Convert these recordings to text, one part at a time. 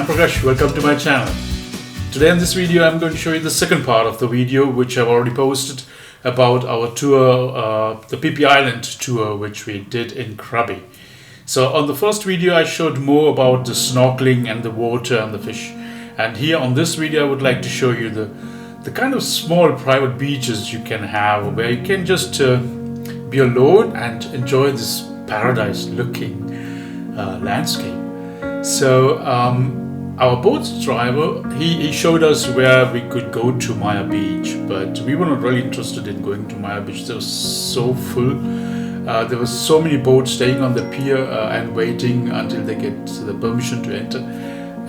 Prakash, welcome to my channel. Today in this video I'm going to show you the second part of the video which I've already posted about our tour, the Phi Phi Island tour which we did in Krabi. So on the first video I showed more about the snorkeling and the water and the fish, and here on this video I would like to show you the kind of small private beaches you can have where you can just be alone and enjoy this paradise looking landscape. So our boat driver, he showed us where we could go to Maya Beach, but we were not really interested in going to Maya Beach. It was so full. There were so many boats staying on the pier and waiting until they get the permission to enter.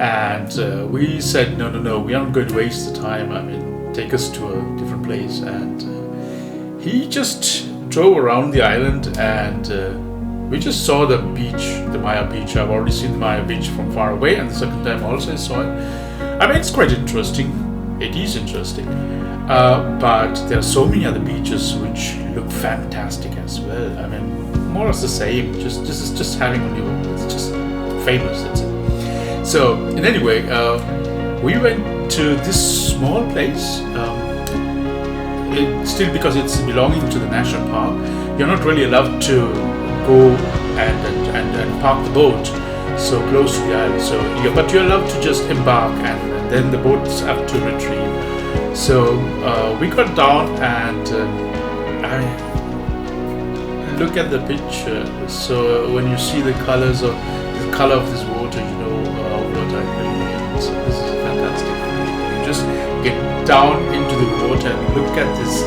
And we said, no, we aren't going to waste the time. I mean, take us to a different place. And he just drove around the island, and we just saw the beach, the Maya Beach. I've already seen the Maya Beach from far away, and the second time also I saw it. I mean, it's quite interesting. It is interesting. But there are so many other beaches which look fantastic as well. I mean, more or less the same. This is just having a new. It's just famous. That's it. So, in any way, we went to this small place. Still, because it's belonging to the national park, you're not really allowed to go and park the boat so close to the island. So, but you're allowed to just embark, and then the boats have to retrieve. So we got down, and I look at the picture. So when you see the color of this water, you know what I really mean. So this is fantastic. You just get down into the water and look at this.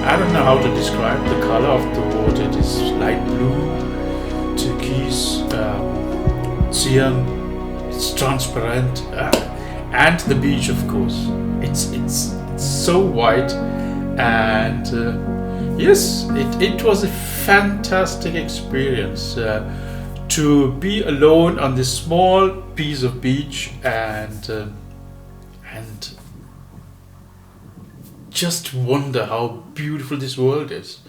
I don't know how to describe the color of the water. It is light blue, turquoise, cyan. It's transparent, and the beach, of course. It's so white, and yes, it was a fantastic experience to be alone on this small piece of beach and just wonder how beautiful this world is.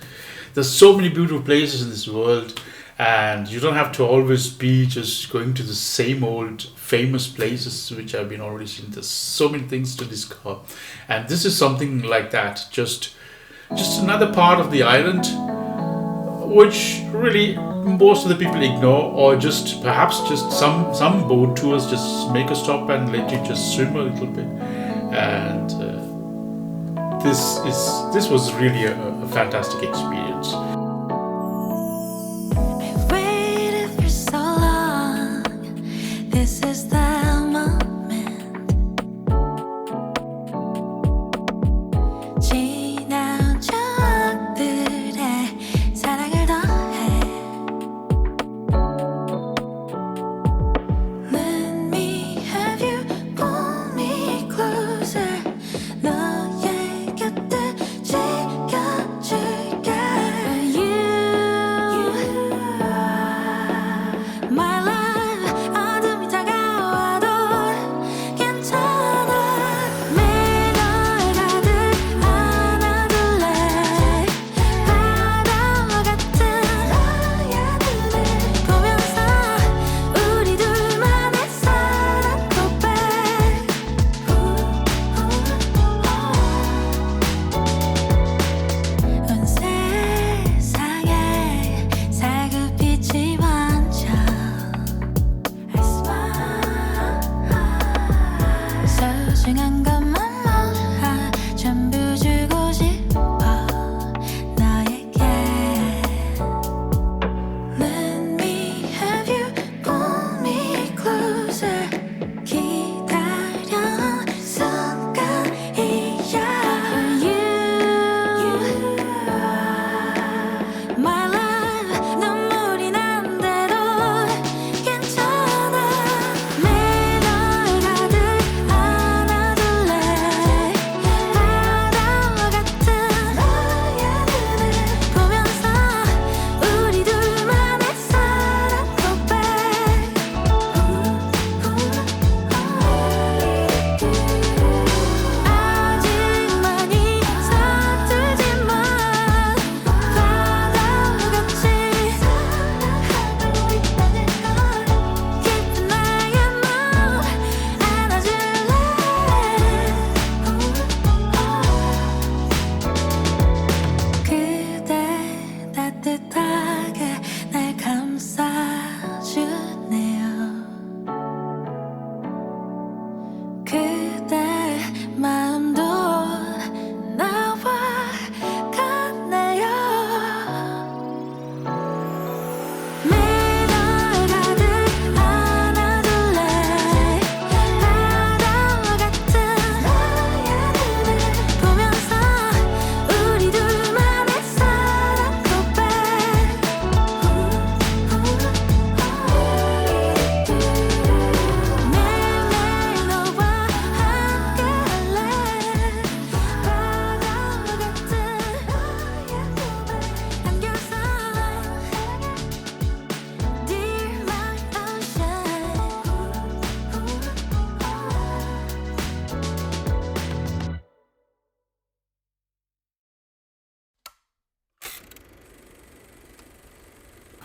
There's so many beautiful places in this world, and you don't have to always be just going to the same old famous places which I've been already seen. There's so many things to discover, and this is something like that. Just another part of the island which really most of the people ignore, or just perhaps just some boat tours just make a stop and let you just swim a little bit. And this was really a fantastic experience.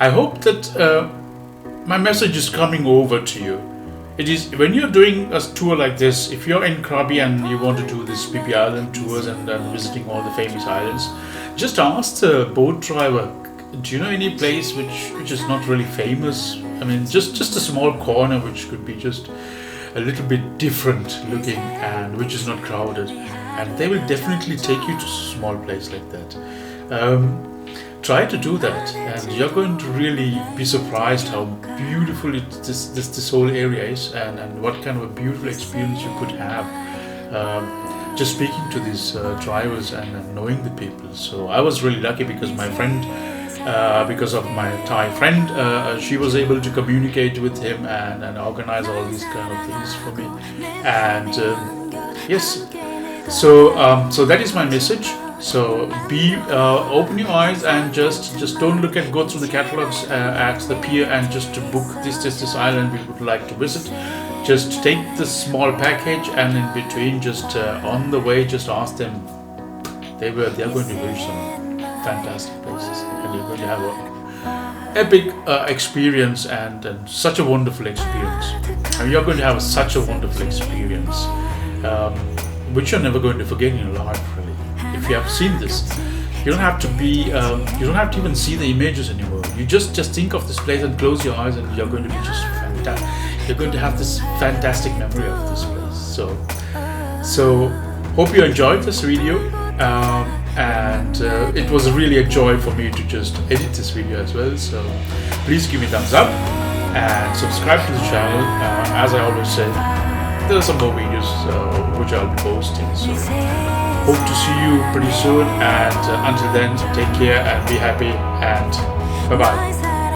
I hope that my message is coming over to you. It is when you're doing a tour like this, if you're in Krabi and you want to do this Phi Phi Island tours and visiting all the famous islands, just ask the boat driver, do you know any place which is not really famous? I mean, just a small corner which could be just a little bit different looking and which is not crowded, and they will definitely take you to a small place like that. Try to do that, and you're going to really be surprised how beautiful this whole area is, and what kind of a beautiful experience you could have just speaking to these drivers and knowing the people. So I was really lucky because my friend, because of my Thai friend, she was able to communicate with him and organize all these kind of things for me. And yes, so that is my message. So be open your eyes and just don't go through the catalogs at the pier and just to book this island we would like to visit. Just take the small package, and in between, just on the way, just ask them. They're going to visit some fantastic places, and you're going to have an epic experience and such a wonderful experience. And you're going to have such a wonderful experience, which you're never going to forget in your life, really. If you have seen this, you don't have to be, you don't have to even see the images anymore. You just think of this place and close your eyes, and you're going to be just fantastic. You're going to have this fantastic memory of this place. So hope you enjoyed this video, and it was really a joy for me to just edit this video as well. So please give me a thumbs up and subscribe to the channel. As I always say, there are some more videos which I'll be posting. So hope to see you pretty soon, and until then, take care and be happy, and bye bye.